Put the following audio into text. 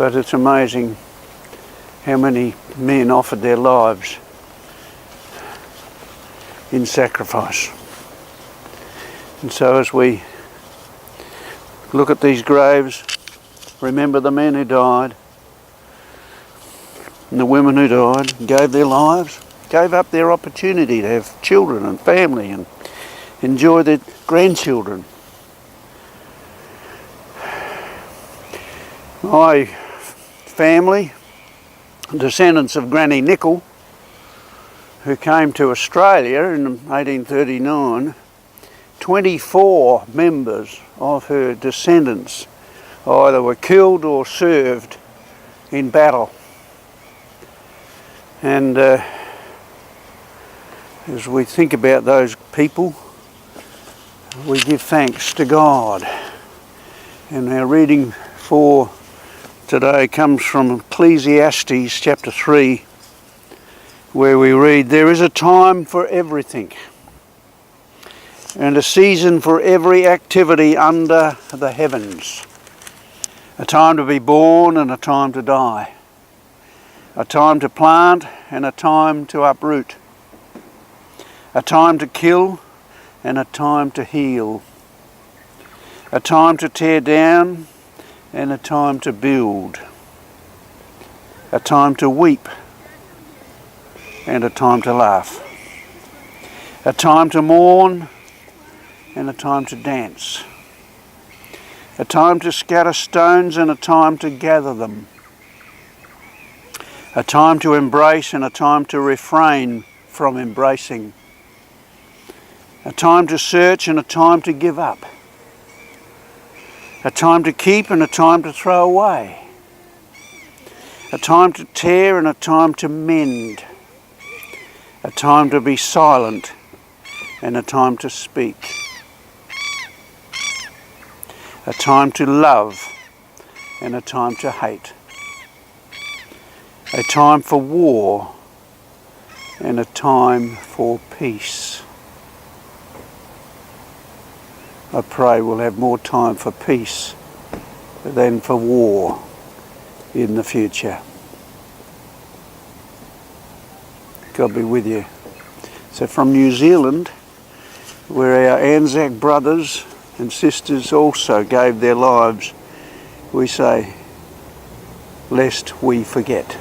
But it's amazing how many men offered their lives in sacrifice. And so as we look at these graves, remember the men who died and the women who died, gave their lives, gave up their opportunity to have children and family and enjoy their grandchildren. My family, descendants of Granny Nickel, who came to Australia in 1839, 24 members of her descendants either were killed or served in battle. And as we think about those people, we give thanks to God. And our reading for today comes from Ecclesiastes chapter 3, where we read, "There is a time for everything, and a season for every activity under the heavens. A time to be born and a time to die. A time to plant and a time to uproot. A time to kill and a time to heal. A time to tear down and a time to build. A time to weep and a time to laugh. A time to mourn and a time to dance. A time to scatter stones and a time to gather them. A time to embrace and a time to refrain from embracing. A time to search and a time to give up. A time to keep and a time to throw away. A time to tear and a time to mend. A time to be silent and a time to speak. A time to love and a time to hate. A time for war and a time for peace." I pray we'll have more time for peace than for war in the future. God be with you. So from New Zealand, where our ANZAC brothers and sisters also gave their lives, we say, lest we forget.